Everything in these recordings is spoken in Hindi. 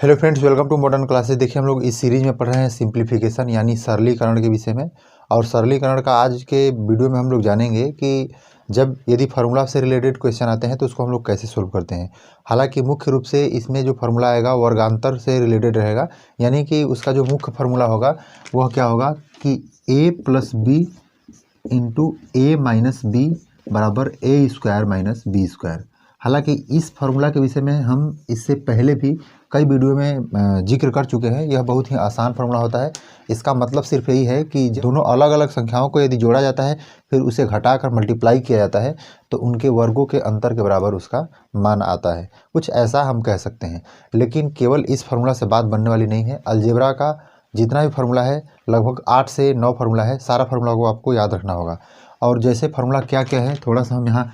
Hello friends, welcome to modern classes. देखिए हम लोग इस सीरीज में पढ़ रहे हैं सिंप्लीफिकेशन यानी सरलीकरण के विषय में। और सरलीकरण का आज के वीडियो में हम लोग जानेंगे कि जब यदि फार्मूला से रिलेटेड क्वेश्चन आते हैं तो उसको हम लोग कैसे सोल्व करते हैं। हालांकि मुख्य रूप से इसमें जो फार्मूला आएगा वर्गांतर से रिलेटेड रहेगा, यानी कि उसका जो मुख्य फार्मूला होगा वह क्या होगा कि a plus b into a minus b बराबर a square minus B square. हालांकि इस फार्मूला के विषय में हम इससे पहले भी कई वीडियो में जिक्र कर चुके हैं। यह बहुत ही आसान फार्मूला होता है। इसका मतलब सिर्फ यही है कि दोनों अलग अलग संख्याओं को यदि जोड़ा जाता है फिर उसे घटाकर मल्टीप्लाई किया जाता है तो उनके वर्गों के अंतर के बराबर उसका मान आता है। कुछ ऐसा हम कह सकते हैं। लेकिन केवल इस फार्मूला से बात बनने वाली नहीं है। अलजेब्रा का जितना भी फार्मूला है लगभग 8 से 9 फार्मूला है। सारा फार्मूला को आपको याद रखना होगा। और जैसे फार्मूला क्या क्या है थोड़ा सा हम यहाँ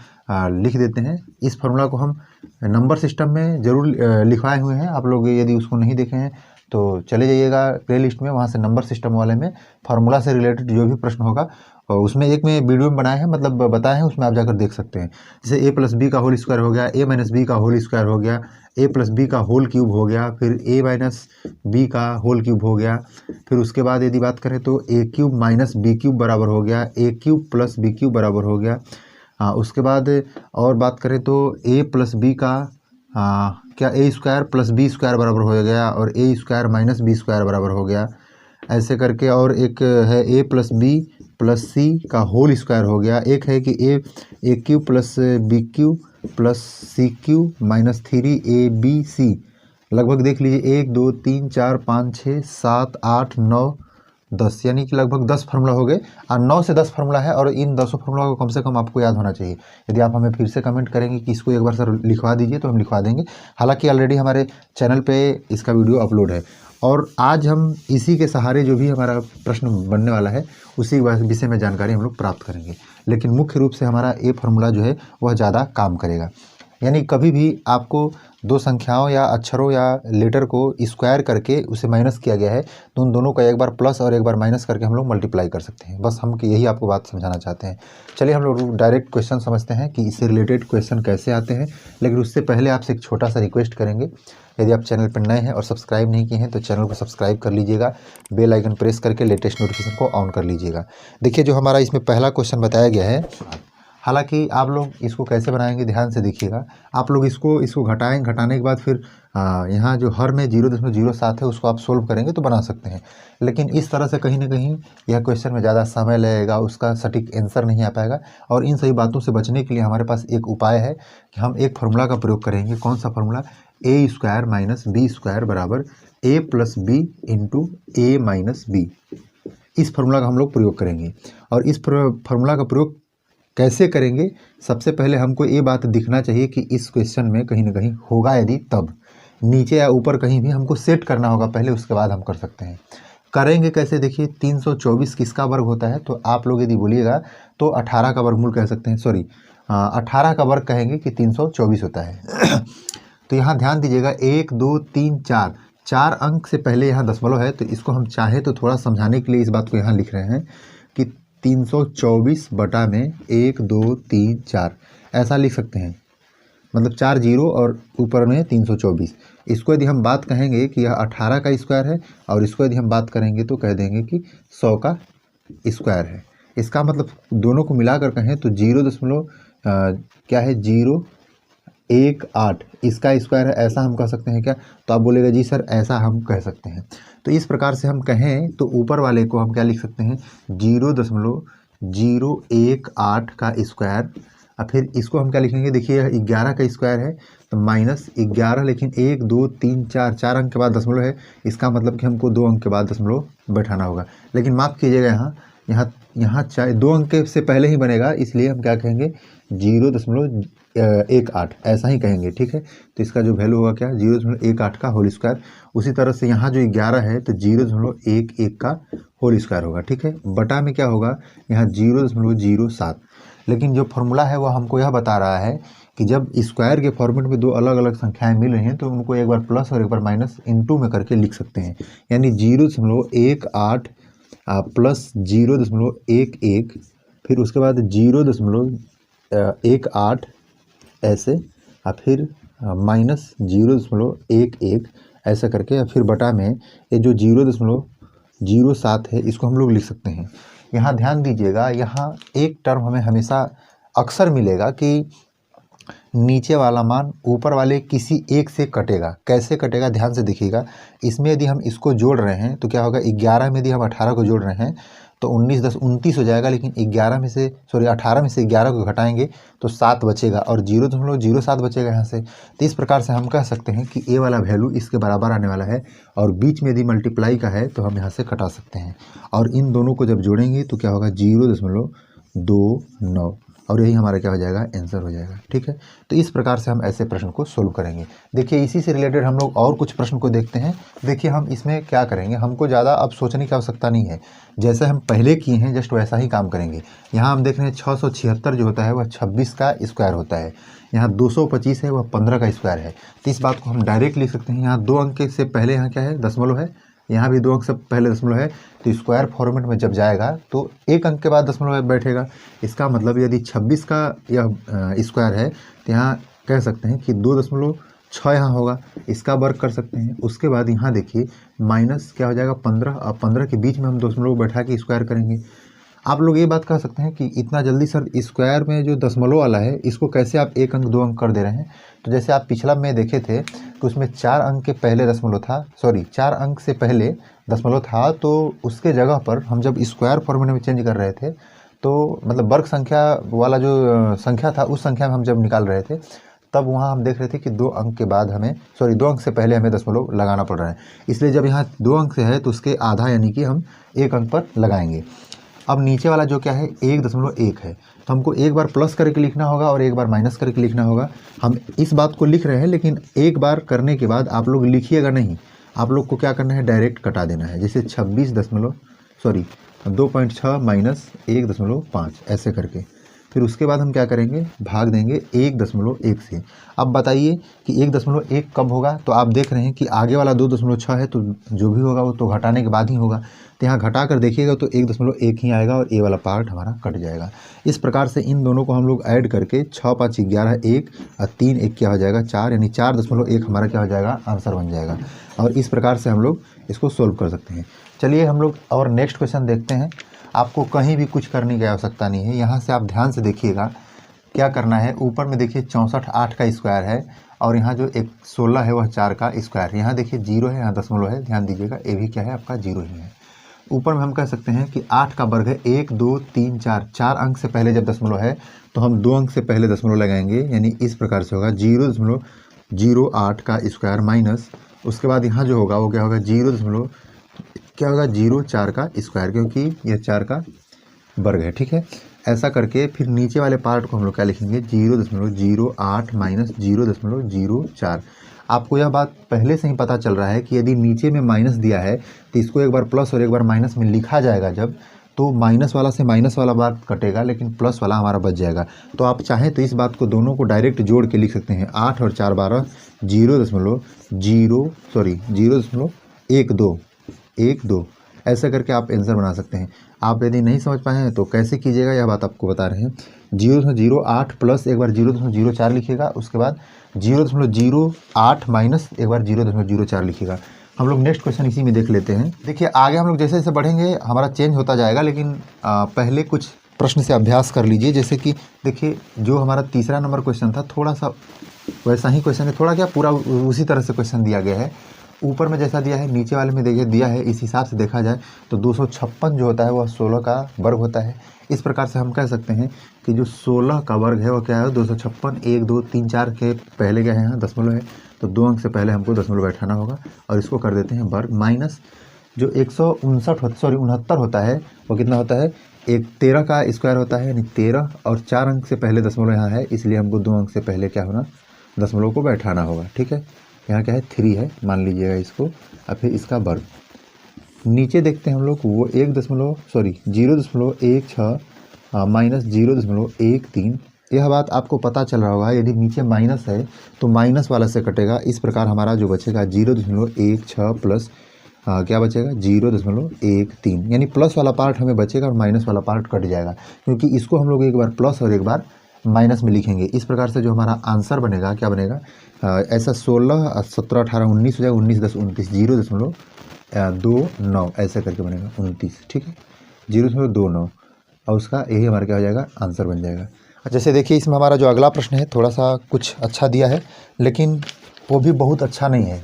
लिख देते हैं। इस फार्मूला को हम नंबर सिस्टम में ज़रूर लिखवाए हुए हैं। आप लोग यदि उसको नहीं देखे हैं तो चले जाइएगा प्ले लिस्ट में, वहाँ से नंबर सिस्टम वाले में फार्मूला से रिलेटेड जो भी प्रश्न होगा और उसमें एक में वीडियो में बनाए हैं, मतलब बताए हैं, उसमें आप जाकर देख सकते हैं। जैसे ए प्लस बी का होल स्क्वायर हो गया, ए माइनस बी का होल स्क्वायर हो गया, ए प्लस बी का होल क्यूब हो गया, फिर ए माइनस बी का होल क्यूब हो गया। फिर उसके बाद यदि बात करें तो ए क्यूब माइनस बी क्यूब बराबर हो गया, ए क्यूब प्लस बी क्यूब बराबर हो गया। उसके बाद और बात करें तो ए प्लस बी का क्या A square plus B square बराबर हो गया और A square minus B square बराबर हो गया। ऐसे करके और एक है A plus B plus C का होल स्क्वायर हो गया। एक है कि A cube plus B cube plus C cube minus 3ab लगभग देख लीजिए 1 2 3 4 5 6 7 8 9 10, यानी कि लगभग 10 फार्मूला हो गए। और 9 से 10 फार्मूला है और इन 10 फार्मूला को कम से कम आपको याद होना चाहिए। यदि आप हमें फिर से कमेंट करेंगे कि इसको एक बार सर लिखवा दीजिए तो हम लिखवा देंगे। हालांकि ऑलरेडी हमारे चैनल पे इसका वीडियो अपलोड है। और आज हम इसी के सहारे जो भी हमारा प्रश्न बनने वाला है उसी विषय में जानकारी हम लोग प्राप्त करेंगे। लेकिन मुख्य रूप से हमारा ये फार्मूला जो है वह ज़्यादा काम करेगा। यानी कभी भी आपको दो संख्याओं या अक्षरों या लेटर को स्क्वायर करके उसे माइनस किया गया है तो उन दोनों का एक बार प्लस और एक बार माइनस करके हम लोग मल्टीप्लाई कर सकते हैं। बस हम यही आपको बात समझाना चाहते हैं। चलिए हम लोग डायरेक्ट क्वेश्चन समझते हैं कि इससे रिलेटेड क्वेश्चन कैसे आते हैं। लेकिन उससे पहले आपसे एक छोटा सा रिक्वेस्ट करेंगे, यदि आप चैनल पर नए हैं और सब्सक्राइब नहीं किए हैं तो चैनल को सब्सक्राइब कर लीजिएगा, बेल आइकन प्रेस करके लेटेस्ट नोटिफिकेशन को ऑन कर लीजिएगा। देखिए जो हमारा इसमें पहला क्वेश्चन बताया गया है, हालांकि आप लोग इसको कैसे बनाएंगे ध्यान से देखिएगा। आप लोग इसको घटाने के बाद फिर यहाँ जो हर में 0.07 है उसको आप सोल्व करेंगे तो बना सकते हैं। लेकिन इस तरह से कहीं ना कहीं यह क्वेश्चन में ज़्यादा समय लगेगा, उसका सटीक आंसर नहीं आ पाएगा। और इन सभी बातों से बचने के लिए हमारे पास एक उपाय है कि हम एक फार्मूला का प्रयोग करेंगे। कौन सा फार्मूला? ए स्क्वायर माइनस बी स्क्वायर बराबर ए plus b into a minus B. इस फार्मूला का हम लोग प्रयोग करेंगे। और इस फार्मूला का प्रयोग कैसे करेंगे, सबसे पहले हमको ये बात दिखना चाहिए कि इस क्वेश्चन में कहीं ना कहीं होगा, यदि तब नीचे या ऊपर कहीं भी हमको सेट करना होगा पहले, उसके बाद हम कर सकते हैं। करेंगे कैसे? देखिए 324 किसका वर्ग होता है? तो आप लोग यदि बोलिएगा तो 18 का वर्गमूल कह सकते हैं। सॉरी 18 का वर्ग कहेंगे कि 324 होता है। तो यहाँ ध्यान दीजिएगा 1 2 3 4 4 अंक से पहले यहाँ दशमलव है। तो इसको हम चाहे तो थोड़ा समझाने के लिए इस बात को यहाँ लिख रहे हैं कि 324 बटा में 1 2 3 4 ऐसा लिख सकते हैं। मतलब 4 जीरो और ऊपर में 324। इसको यदि हम बात कहेंगे कि यह 18 का स्क्वायर है और इसको यदि हम बात करेंगे तो कह देंगे कि 100 का स्क्वायर है। इसका मतलब दोनों को मिलाकर कहें तो 0 क्या है 018 इसका स्क्वायर है, ऐसा हम कह सकते हैं क्या? तो आप बोलेगा जी सर ऐसा हम कह सकते हैं। तो इस प्रकार से हम कहें तो ऊपर वाले को हम क्या लिख सकते हैं 0.018 का स्क्वायर। और फिर इसको हम क्या लिखेंगे? देखिए 11 का स्क्वायर है तो माइनस 11, लेकिन 1 2 3 4 4 अंक के बाद दशमलव है। इसका मतलब कि हमको 2 अंक के बाद दशमलव बैठाना होगा। लेकिन माफ़ कीजिएगा यहाँ चाहे 2 अंक से पहले ही बनेगा, इसलिए हम क्या कहेंगे 0.18 ऐसा ही कहेंगे। ठीक है, तो इसका जो वैल्यू होगा क्या 0.18 का होल स्क्वायर। उसी तरह से यहाँ जो 11 है तो 0.11 का होल स्क्वायर होगा। ठीक है, बटा में क्या होगा यहाँ 0.07। लेकिन जो फॉर्मूला है वो हमको यह बता रहा है कि जब स्क्वायर के फॉर्मेट में दो अलग अलग संख्याएं मिल रही हैं तो उनको एक बार प्लस और एक बार माइनस इनटू में करके लिख सकते हैं। यानी 0.18 प्लस 0.11, फिर उसके बाद 0.18 ऐसे और फिर माइनस 0.11 ऐसा करके, फिर बटा में ये जो 0.07 है इसको हम लोग लिख सकते हैं। यहाँ ध्यान दीजिएगा, यहाँ एक टर्म हमें हमेशा अक्सर मिलेगा कि नीचे वाला मान ऊपर वाले किसी एक से कटेगा। कैसे कटेगा ध्यान से देखिएगा। इसमें यदि हम इसको जोड़ रहे हैं तो क्या होगा, 11 में यदि हम 18 को जोड़ रहे हैं तो 19 10 29 हो जाएगा, लेकिन 18 में से 11 को घटाएंगे तो 7 बचेगा और 0.07 बचेगा यहाँ से। तो इस प्रकार से हम कह सकते हैं कि ए वाला वैल्यू इसके बराबर आने वाला है, और बीच में यदि मल्टीप्लाई का है तो हम यहाँ से कटा सकते हैं, और इन दोनों को जब जोड़ेंगे तो क्या होगा 0.29, और यही हमारा क्या हो जाएगा, आंसर हो जाएगा। ठीक है, तो इस प्रकार से हम ऐसे प्रश्न को सोल्व करेंगे। देखिए इसी से रिलेटेड हम लोग और कुछ प्रश्न को देखते हैं। देखिए हम इसमें क्या करेंगे, हमको ज़्यादा अब सोचने की आवश्यकता नहीं है, जैसे हम पहले किए हैं जस्ट वैसा ही काम करेंगे। यहाँ हम देख रहे हैं 676 जो होता है वह 26 का स्क्वायर होता है, यहाँ 225 है वह 15 का स्क्वायर है। तो इस बात को हम डायरेक्ट लिख सकते हैं। यहाँ 2 अंक से पहले यहाँ क्या है, दशमलव है, यहाँ भी 2 अंक से पहले दशमलव है, तो स्क्वायर फॉर्मेट में जब जाएगा तो 1 अंक के बाद दशमलव बैठेगा। इसका मतलब यदि 26 का यह स्क्वायर है तो यहाँ कह सकते हैं कि 2.6 यहाँ होगा, इसका वर्क कर सकते हैं। उसके बाद यहाँ देखिए माइनस क्या हो जाएगा 15, और 15 के बीच में हम दशमलव बैठा के स्क्वायर करेंगे। आप लोग ये बात कह सकते हैं कि इतना जल्दी सर स्क्वायर में जो दशमलव वाला है इसको कैसे आप 1 अंक 2 अंक कर दे रहे हैं। तो जैसे आप पिछला में देखे थे तो उसमें 4 अंक के पहले दशमलव था, 4 अंक से पहले दशमलव था, तो उसके जगह पर हम जब स्क्वायर फॉर्मूले में चेंज कर रहे थे तो मतलब वर्ग संख्या वाला जो संख्या था उस संख्या में हम जब निकाल रहे थे तब वहाँ हम देख रहे थे कि 2 अंक के बाद हमें 2 अंक से पहले हमें दशमलव लगाना पड़ रहा है। इसलिए जब यहाँ 2 अंक से है तो उसके आधा यानी कि हम 1 अंक पर लगाएंगे। अब नीचे वाला जो क्या है 1.1 है, तो हमको एक बार प्लस करके लिखना होगा और एक बार माइनस करके लिखना होगा। हम इस बात को लिख रहे हैं, लेकिन एक बार करने के बाद आप लोग लिखिएगा नहीं, आप लोग को क्या करना है डायरेक्ट कटा देना है। जैसे 2.6 माइनस 1.5 ऐसे करके, फिर उसके बाद हम क्या करेंगे भाग देंगे 1.1 से। अब बताइए कि 1.1 कब होगा, तो आप देख रहे हैं कि आगे वाला 2.6 है, तो जो भी होगा वो तो घटाने के बाद ही होगा। तो यहाँ घटा कर देखिएगा तो 1.1 ही आएगा और ए वाला पार्ट हमारा कट जाएगा। इस प्रकार से इन दोनों को हम लोग ऐड करके 6 5 11 1 और 3 1 क्या हो जाएगा 4, यानी 4.1 हमारा क्या हो जाएगा आंसर बन जाएगा। और इस प्रकार से हम लोग इसको सोल्व कर सकते हैं। चलिए हम लोग और नेक्स्ट क्वेश्चन देखते हैं। आपको कहीं भी कुछ करने की आवश्यकता नहीं है, यहाँ से आप ध्यान से देखिएगा क्या करना है। ऊपर में देखिए 64 8 का स्क्वायर है, और यहाँ जो 16 है वह 4 का स्क्वायर है। यहाँ देखिए 0 है, यहाँ दशमलव है, ध्यान दीजिएगा ये भी क्या है आपका 0 ही है। ऊपर में हम कह सकते हैं कि 8 का वर्ग है 1 2 3 4, 4 अंक से पहले जब दशमलव है तो हम 2 अंक से पहले दशमलव लगाएंगे, यानी इस प्रकार से होगा 0.08 का स्क्वायर माइनस, उसके बाद यहाँ जो होगा वो क्या होगा 0.04 का स्क्वायर, क्योंकि यह 4 का वर्ग है। ठीक है, ऐसा करके फिर नीचे वाले पार्ट को हम लोग क्या लिखेंगे 0.08 माइनस 0.04। आपको यह बात पहले से ही पता चल रहा है कि यदि नीचे में माइनस दिया है तो इसको एक बार प्लस और एक बार माइनस में लिखा जाएगा जब, तो माइनस वाला से माइनस वाला बात कटेगा, लेकिन प्लस वाला हमारा बच जाएगा। तो आप चाहें तो इस बात को दोनों को डायरेक्ट जोड़ के लिख सकते हैं। 8 और 4 12, 0.12 ऐसा करके आप आंसर बना सकते हैं। आप यदि नहीं समझ पाए हैं तो कैसे कीजिएगा यह बात आपको बता रहे हैं। 0.08 प्लस एक बार 0.04 लिखिएगा, उसके बाद 0.08 माइनस एक बार 0.04 लिखिएगा। हम लोग नेक्स्ट क्वेश्चन इसी में देख लेते हैं। देखिए आगे हम लोग जैसे जैसे बढ़ेंगे हमारा चेंज होता जाएगा, लेकिन पहले कुछ प्रश्न से अभ्यास कर लीजिए। जैसे कि देखिए जो हमारा तीसरा नंबर क्वेश्चन था थोड़ा सा वैसा ही क्वेश्चन है, थोड़ा क्या पूरा उसी तरह से क्वेश्चन दिया गया है। ऊपर में जैसा दिया है नीचे वाले में देखिए दिया है, इस हिसाब से देखा जाए तो 256 जो होता है वह 16 का वर्ग होता है। इस प्रकार से हम कह सकते हैं कि जो 16 का वर्ग है वह क्या है 256। 1 2 3 4 के पहले क्या है यहाँ दशमलव है, तो 2 अंक से पहले हमको दशमलव बैठाना होगा और इसको कर देते हैं वर्ग। माइनस जो 69 होता है वो कितना होता है 13 का स्क्वायर होता है, यानी 13, और 4 अंक से पहले दशमलव यहाँ है, इसलिए हमको 2 अंक से पहले क्या होना दशमलव को बैठाना होगा। ठीक है, यहाँ क्या है 3 है, मान लीजिएगा इसको, और फिर इसका वर्ग। नीचे देखते हैं हम लोग वो 0.16 माइनस 0.13। यह बात आपको पता चल रहा होगा, यदि नीचे माइनस है तो माइनस वाला से कटेगा। इस प्रकार हमारा जो बचेगा 0.16 प्लस क्या बचेगा 0.13, यानी प्लस वाला पार्ट हमें बचेगा और माइनस वाला पार्ट कट जाएगा, क्योंकि इसको हम लोग एक बार प्लस और एक बार माइनस में लिखेंगे। इस प्रकार से जो हमारा आंसर बनेगा क्या बनेगा, ऐसा 16, 17, 18, 19 हो जाएगा, 19, 10, 29, 0.29 ऐसे करके बनेगा 29, ठीक है, 0.29 और उसका यही हमारा क्या हो जाएगा, आंसर बन जाएगा। जैसे देखिए इसमें हमारा जो अगला प्रश्न है थोड़ा सा कुछ अच्छा दिया है, लेकिन वो भी बहुत अच्छा नहीं है,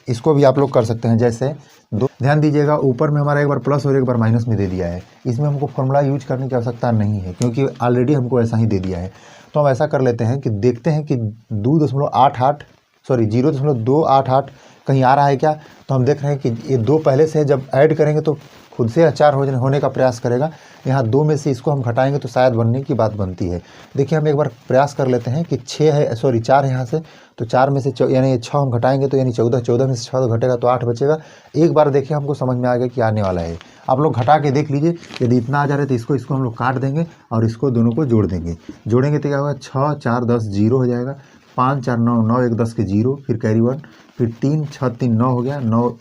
इसको भी आप लोग कर सकते हैं। जैसे ध्यान दीजिएगा, ऊपर में हमारा एक बार प्लस और एक बार माइनस में दे दिया है, इसमें हमको फॉर्मूला यूज करने की आवश्यकता नहीं है क्योंकि ऑलरेडी हमको ऐसा ही दे दिया है। तो हम ऐसा कर लेते हैं कि देखते हैं कि 0.288 कहीं आ रहा है क्या। तो हम देख रहे हैं कि ये 2 पहले से है, जब ऐड करेंगे तो खुद से 4 होने का प्रयास करेगा। यहाँ 2 में से इसको हम घटाएंगे तो शायद बनने की बात बनती है। देखिए हम एक बार प्रयास कर लेते हैं कि 4 है यहाँ से, तो 4 में से यानी 6 हम घटाएंगे तो यानी 14, 14 में से 6 घटेगा तो 8 बचेगा। एक बार देखिए हमको समझ में आ गया कि आने वाला है। आप लोग घटा के देख लीजिए, यदि इतना आ जा रहा है तो इसको हम लोग काट देंगे और इसको दोनों को जोड़ देंगे। जोड़ेंगे तो क्या होगा, 6, 4, 10, 0 हो जाएगा, 5, 4, 9, 9, 1, 10 के 0, फिर कैरी 1, फिर 3, 6, 3, 9 हो गया, 9,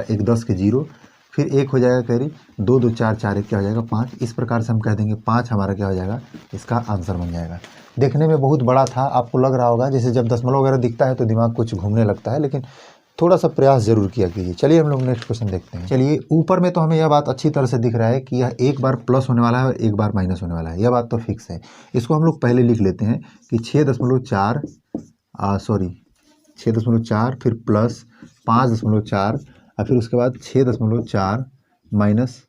1, 10 के 0, फिर 1 हो जाएगा कैरी, 2, 2, 4, 4, 1 क्या हो जाएगा 5। इस प्रकार से हम कह देंगे 5 हमारा क्या हो जाएगा, इसका आंसर बन जाएगा। देखने में बहुत बड़ा था, आपको लग रहा होगा जैसे जब दशमलव वगैरह दिखता है तो दिमाग कुछ घूमने लगता है, लेकिन थोड़ा सा प्रयास जरूर किया कीजिए। चलिए हम लोग नेक्स्ट क्वेश्चन देखते हैं। चलिए ऊपर में तो हमें यह बात अच्छी तरह से दिख रहा है कि यह एक बार प्लस होने वाला है और एक बार माइनस होने वाला है, यह बात तो फिक्स है। इसको हम लोग पहले लिख लेते हैं कि 6.4 फिर प्लस 5.4 और फिर उसके बाद 6.4 माइनस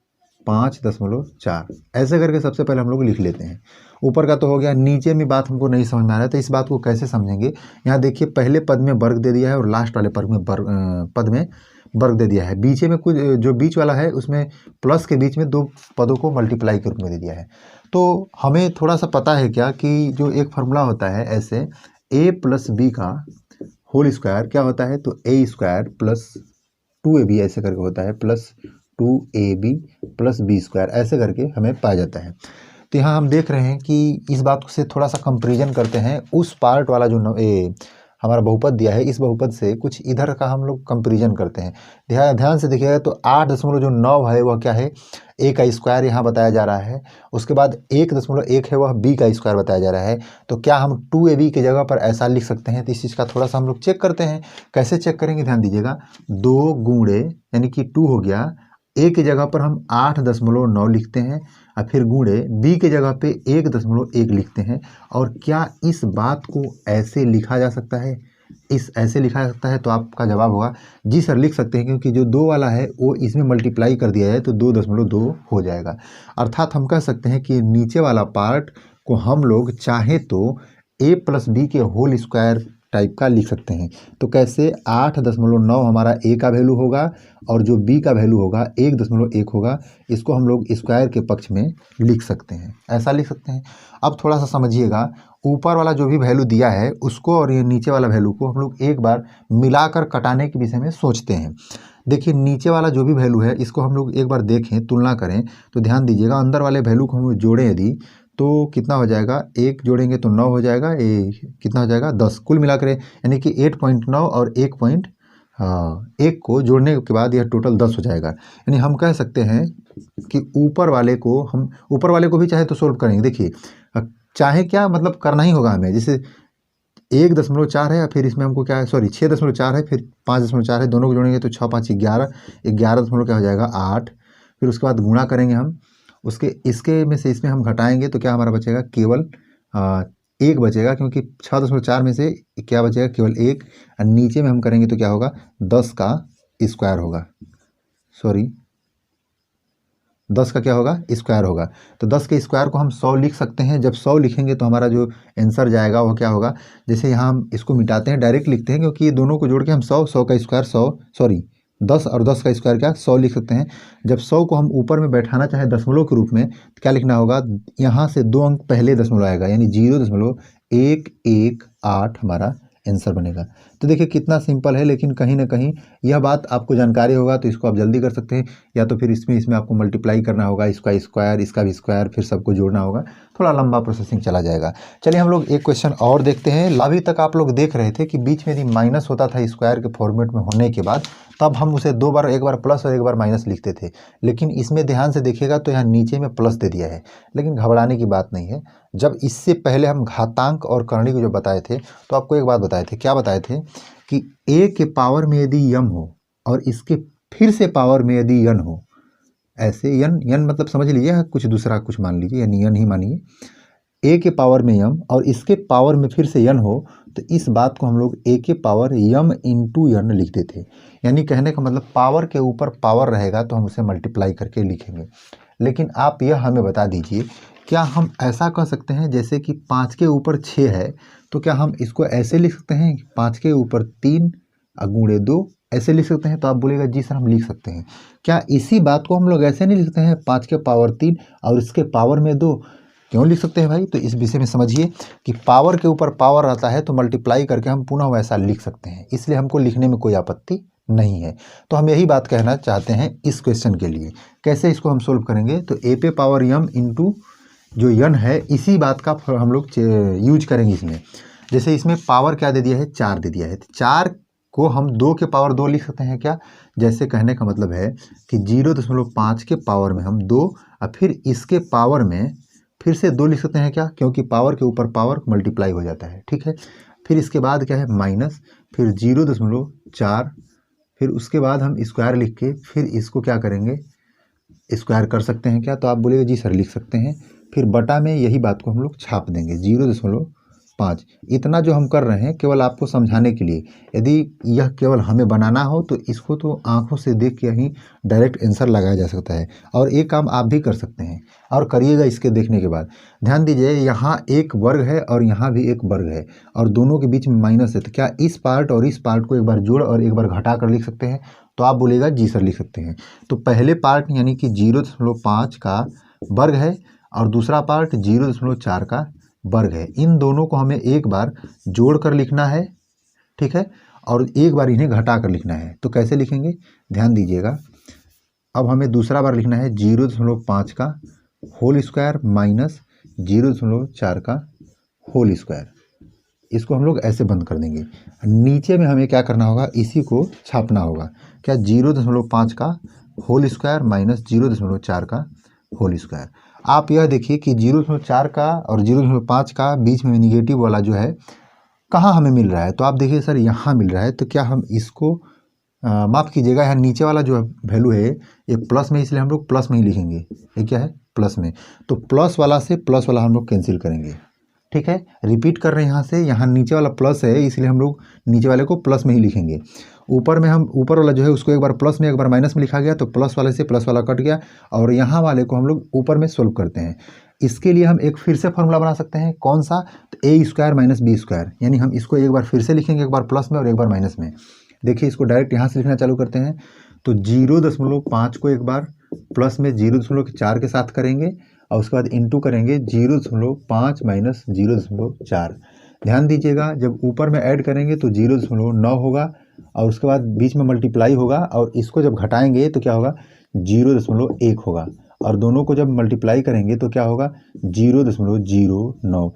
5.4 ऐसे करके सबसे पहले हम लोग लिख लेते हैं। ऊपर का तो हो गया, नीचे में बात हमको नहीं समझ में आ रहा है तो इस बात को कैसे समझेंगे। यहाँ देखिए पहले पद में वर्ग दे दिया है और लास्ट वाले पद में वर्ग दे दिया है। बीच में कुछ जो बीच वाला है उसमें प्लस के बीच में 2 पदों को मल्टीप्लाई के रूप में दे दिया है। तो हमें थोड़ा सा पता है क्या कि जो एक फार्मूला होता है ऐसे a + b का होल स्क्वायर क्या होता है, तो a² + 2ab ऐसे करके होता है, प्लस 2ab + b² ऐसे करके हमें पाया जाता है। तो यहाँ हम देख रहे हैं कि इस बात से थोड़ा सा कंपैरिजन करते हैं, उस पार्ट वाला जो हमारा बहुपद दिया है इस बहुपद से कुछ इधर का हम लोग कंपैरिजन करते हैं। ध्यान से देखिएगा तो 8.9 है वह क्या है, a का स्क्वायर यहाँ बताया जा रहा है। उसके बाद 1.1 है वह b का स्क्वायर बताया जा रहा है। तो क्या हम 2ab की जगह पर ऐसा लिख सकते हैं, तो इस चीज़ का थोड़ा सा हम लोग चेक करते हैं। कैसे चेक करेंगे, ध्यान दीजिएगा, 2 गुणे यानी कि 2 हो गया, a की जगह पर हम 8.9 लिखते हैं और फिर गुणे b की जगह पे 1.1 लिखते हैं। और क्या इस बात को ऐसे लिखा जा सकता है, ऐसे लिखा जा सकता है, तो आपका जवाब होगा जी सर लिख सकते हैं, क्योंकि जो 2 वाला है वो इसमें मल्टीप्लाई कर दिया जाए तो 2.2 हो जाएगा। अर्थात हम कह सकते हैं कि नीचे वाला पार्ट को हम लोग चाहे तो a + b के होल स्क्वायर टाइप का लिख सकते हैं। तो कैसे, 8.9 हमारा a का वैल्यू होगा और जो b का वैल्यू होगा 1.1 होगा, इसको हम लोग स्क्वायर के पक्ष में लिख सकते हैं, ऐसा लिख सकते हैं। अब थोड़ा सा समझिएगा, ऊपर वाला जो भी वैल्यू दिया है उसको और ये नीचे वाला वैल्यू को हम लोग एक बार मिलाकर कटाने के विषय में सोचते हैं। देखिए नीचे वाला जो भी वैल्यू है इसको हम लोग एक बार देखें, तुलना करें, तो ध्यान दीजिएगा अंदर वाले वैल्यू को हम जोड़ें यदि, तो कितना हो जाएगा, 1 जोड़ेंगे तो 9 हो जाएगा, कितना हो जाएगा 10, कुल मिलाकर यानी कि 8.9 और 1 को जोड़ने के बाद यह टोटल 10 हो जाएगा। यानी हम कह सकते हैं कि ऊपर वाले को भी चाहे तो सोल्व करेंगे। देखिए चाहे क्या मतलब करना ही होगा हमें, जैसे 1.4 है फिर इसमें हमको क्या है, 6.4 है फिर 5.4 है, दोनों को जोड़ेंगे तो 6, 5, 11, 11 क्या हो जाएगा 8। फिर उसके बाद गुणा करेंगे हम, इसके में से इसमें हम घटाएंगे तो क्या हमारा बचेगा, केवल 1 बचेगा, क्योंकि 6.4 में से क्या बचेगा, केवल 1। और नीचे में हम करेंगे तो क्या होगा, 10 का स्क्वायर होगा, 10 का क्या होगा, स्क्वायर होगा। तो 10 के स्क्वायर को हम 100 लिख सकते हैं। जब 100 लिखेंगे तो हमारा जो आंसर जाएगा वो क्या होगा, जैसे यहाँ हम इसको मिटाते हैं, डायरेक्ट लिखते हैं, क्योंकि ये दोनों को जोड़ के हम 100 का स्क्वायर 10 और 10 का स्क्वायर क्या 100 लिख सकते हैं। जब 100 को हम ऊपर में बैठाना चाहे दशमलव के रूप में तो क्या लिखना होगा, यहाँ से 2 अंक पहले दशमलव आएगा, यानी 0.118 हमारा आंसर बनेगा। तो देखिए कितना सिंपल है, लेकिन कहीं ना कहीं यह बात आपको जानकारी होगा तो इसको आप जल्दी कर सकते हैं, या तो फिर इसमें आपको मल्टीप्लाई करना होगा, इसका स्क्वायर इसका भी स्क्वायर, फिर सबको जोड़ना होगा, थोड़ा लंबा प्रोसेसिंग चला जाएगा। चलिए हम लोग एक क्वेश्चन और देखते हैं। अभी तक आप लोग देख रहे थे कि बीच में यदि माइनस होता था स्क्वायर के फॉर्मेट में होने के बाद, तब हम उसे दो बार, एक बार प्लस और एक बार माइनस लिखते थे, लेकिन इसमें ध्यान से देखिएगा तो यहाँ नीचे में प्लस दे दिया है। लेकिन घबराने की बात नहीं है, जब इससे पहले हम घातांक और करणी को जो बताए थे तो आपको एक बात बताए थे, क्या बताए थे कि a के पावर में यदि यम हो और इसके फिर से पावर में यदि यन हो, ऐसे यन मतलब समझ लीजिए कुछ दूसरा कुछ मान लीजिए, यानी यन ही मानिए, a के पावर में यम और इसके पावर में फिर से यन हो, तो इस बात को हम लोग a के पावर यम इंटू यन लिखते थे। यानी कहने का मतलब पावर के ऊपर पावर रहेगा तो हम उसे मल्टीप्लाई करके लिखेंगे। लेकिन आप यह हमें बता दीजिए, क्या हम ऐसा कह सकते हैं जैसे कि 5 के ऊपर 6 है, तो क्या हम इसको ऐसे लिख सकते हैं 5 के ऊपर 3 गुणे 2, ऐसे लिख सकते हैं? तो आप बोलेगा जी सर हम लिख सकते हैं। क्या इसी बात को हम लोग ऐसे नहीं लिखते हैं 5 के पावर 3 और इसके पावर में 2? क्यों लिख सकते हैं भाई? तो इस विषय में समझिए कि पावर के ऊपर पावर आता है तो मल्टीप्लाई करके हम पुनः वैसा लिख सकते हैं, इसलिए हमको लिखने में कोई आपत्ति नहीं है। तो हम यही बात कहना चाहते हैं इस क्वेश्चन के लिए। कैसे इसको हम सोल्व करेंगे? तो a पे पावर यम इंटू जो यन है, इसी बात का हम लोग यूज करेंगे इसमें। जैसे इसमें पावर क्या दे दिया है? 4 दे दिया है, तो 4 को हम 2 के पावर 2 लिख सकते हैं क्या? जैसे कहने का मतलब है कि 0.5 के पावर में हम 2 और फिर इसके पावर में फिर से 2 लिख सकते हैं क्या? क्योंकि पावर के ऊपर पावर मल्टीप्लाई हो जाता है, ठीक है। फिर इसके बाद क्या है? माइनस, फिर 0.4, फिर उसके बाद हम स्क्वायर लिख के फिर इसको क्या करेंगे? स्क्वायर कर सकते हैं क्या? तो आप बोलेगा जी सर लिख सकते हैं। फिर बटा में यही बात को हम लोग छाप देंगे 0.5। इतना जो हम कर रहे हैं केवल आपको समझाने के लिए। यदि यह केवल हमें बनाना हो तो इसको तो आंखों से देख के ही डायरेक्ट आंसर लगाया जा सकता है, और एक काम आप भी कर सकते हैं और करिएगा इसके देखने के बाद। ध्यान दीजिए, यहाँ एक वर्ग है और यहाँ भी एक वर्ग है और दोनों के बीच में माइनस है, तो क्या इस पार्ट और इस पार्ट को एक बार जोड़ और एक बार घटा कर लिख सकते हैं? तो आप बोलेगा जी सर लिख सकते हैं। तो पहले पार्ट यानी कि 0.5 का वर्ग है और दूसरा पार्ट 0.4 का वर्ग है, इन दोनों को हमें एक बार जोड़ कर लिखना है, ठीक है, और एक बार इन्हें घटा कर लिखना है। तो कैसे लिखेंगे? ध्यान दीजिएगा, अब हमें दूसरा बार लिखना है 0.5 का होल स्क्वायर माइनस 0.4 का होल स्क्वायर। इसको हम लोग ऐसे बंद कर देंगे। नीचे में हमें क्या करना होगा? इसी को छापना होगा। क्या? 0.5 का होल स्क्वायर माइनस 0.4 का होल स्क्वायर। आप यह देखिए कि 0.4 का और 0.5 का बीच में निगेटिव वाला जो है कहाँ हमें मिल रहा है? तो आप देखिए सर यहाँ मिल रहा है, तो क्या हम इसको माफ़ कीजिएगा, यहाँ नीचे वाला जो वैल्यू है ये प्लस में, इसलिए हम लोग प्लस में ही लिखेंगे। ये क्या है? प्लस में। तो प्लस वाला से प्लस वाला हम लोग कैंसिल करेंगे, ठीक है। रिपीट कर रहे हैं, यहाँ से यहाँ नीचे वाला प्लस है इसलिए हम लोग नीचे वाले को प्लस में ही लिखेंगे। ऊपर में हम ऊपर वाला जो है उसको एक बार प्लस में एक बार माइनस में लिखा गया, तो प्लस वाले से प्लस वाला कट गया और यहाँ वाले को हम लोग ऊपर में सोल्व करते हैं। इसके लिए हम एक फिर से फॉर्मूला बना सकते हैं, कौन सा? तो ए स्क्वायर माइनस बी स्क्वायर, यानी हम इसको एक बार फिर से लिखेंगे, एक बार प्लस में और एक बार माइनस में। देखिए इसको डायरेक्ट यहाँ से लिखना चालू करते हैं, तो 0.5 को एक बार प्लस में 0.4 के साथ करेंगे और उसके बाद इंटू करेंगे 0.5 माइनस 0.4। ध्यान दीजिएगा, जब ऊपर में ऐड करेंगे तो 0.9 होगा और उसके बाद बीच में मल्टीप्लाई होगा और इसको जब घटाएंगे तो क्या होगा? 0.1 होगा और दोनों को जब मल्टीप्लाई करेंगे तो क्या होगा? 0.09।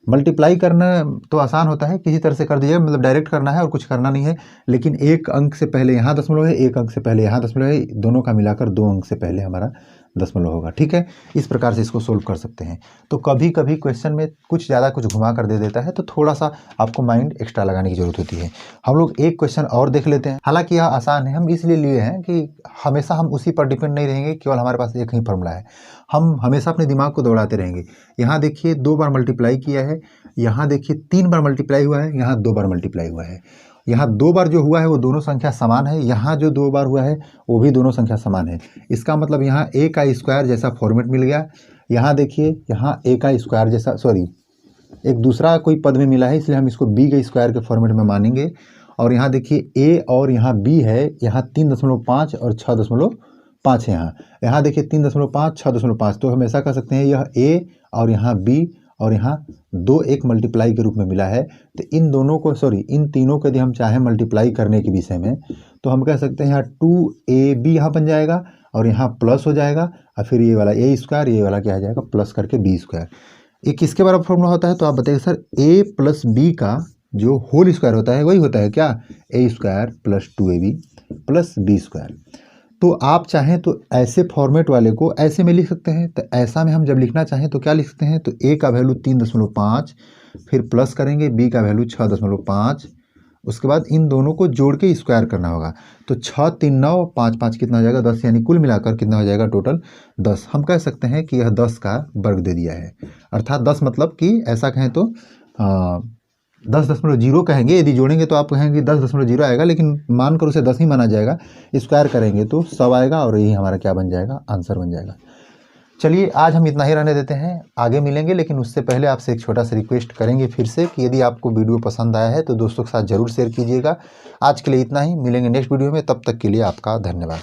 मल्टीप्लाई करना तो आसान होता है, किसी तरह से कर दीजिएगा, मतलब डायरेक्ट करना है और कुछ करना नहीं है। लेकिन एक अंक से पहले यहाँ दशमलव है, एक अंक से पहले यहाँ दशमलव है, दोनों का मिलाकर 2 अंक से पहले हमारा दशमलव होगा, ठीक है। इस प्रकार से इसको सोल्व कर सकते हैं। तो कभी कभी क्वेश्चन में कुछ ज़्यादा कुछ घुमा कर दे देता है, तो थोड़ा सा आपको माइंड एक्स्ट्रा लगाने की जरूरत होती है। हम लोग एक क्वेश्चन और देख लेते हैं। हालांकि यह आसान है, हम इसलिए लिए हैं कि हमेशा हम उसी पर डिपेंड नहीं रहेंगे, केवल हमारे पास एक ही फॉर्मूला है, हम हमेशा अपने दिमाग को दौड़ाते रहेंगे। यहाँ देखिए 2 बार मल्टीप्लाई किया है, यहाँ देखिए 3 बार मल्टीप्लाई हुआ है, यहाँ 2 बार मल्टीप्लाई हुआ है। यहाँ 2 बार जो हुआ है वो दोनों संख्या समान है, यहाँ जो 2 बार हुआ है वो भी दोनों संख्या समान है। इसका मतलब यहाँ a का स्क्वायर जैसा फॉर्मेट मिल गया। यहाँ देखिए यहाँ a का स्क्वायर जैसा, सॉरी एक दूसरा कोई पद में मिला है, इसलिए हम इसको b के स्क्वायर के फॉर्मेट में मानेंगे। और यहाँ देखिए a और यहाँ b है, यहाँ 3.5 और 6.5 है। यहाँ देखिए 3.5 6.5, तो हम ऐसा कर सकते हैं यह a और यहाँ b और यहाँ 2 एक मल्टीप्लाई के रूप में मिला है। तो इन दोनों को इन तीनों को यदि हम चाहें मल्टीप्लाई करने के विषय में, तो हम कह सकते हैं यहाँ 2ab यहाँ बन जाएगा और यहाँ प्लस हो जाएगा, और फिर ये वाला a स्क्वायर, ये वाला क्या आ जाएगा प्लस करके b स्क्वायर। ये किसके बराबर फॉर्मूला होता है? तो आप बताइए सर, a प्लस b का जो होल स्क्वायर होता है वही होता है क्या? a square plus 2ab plus b square. तो आप चाहें तो ऐसे फॉर्मेट वाले को ऐसे में लिख सकते हैं। तो ऐसा में हम जब लिखना चाहें तो क्या लिख सकते हैं? तो a का वैल्यू 3.5, फिर प्लस करेंगे b का वैल्यू 6.5, उसके बाद इन दोनों को जोड़ के स्क्वायर करना होगा। तो 6 3 9 5 5 कितना हो जाएगा? 10, यानी कुल मिलाकर कितना हो जाएगा टोटल? 10। हम कह सकते हैं कि यह 10 का वर्ग दे दिया है, अर्थात 10 मतलब कि ऐसा कहें तो 10.0 कहेंगे, यदि जोड़ेंगे तो आप कहेंगे 10.0 आएगा, लेकिन मानकर उसे 10 ही माना जाएगा। स्क्वायर करेंगे तो 100 आएगा और यही हमारा क्या बन जाएगा? आंसर बन जाएगा। चलिए आज हम इतना ही रहने देते हैं, आगे मिलेंगे, लेकिन उससे पहले आपसे एक छोटा सा रिक्वेस्ट करेंगे फिर से कि यदि आपको वीडियो पसंद आया है तो दोस्तों के साथ ज़रूर शेयर कीजिएगा। आज के लिए इतना ही, मिलेंगे नेक्स्ट वीडियो में, तब तक के लिए आपका धन्यवाद।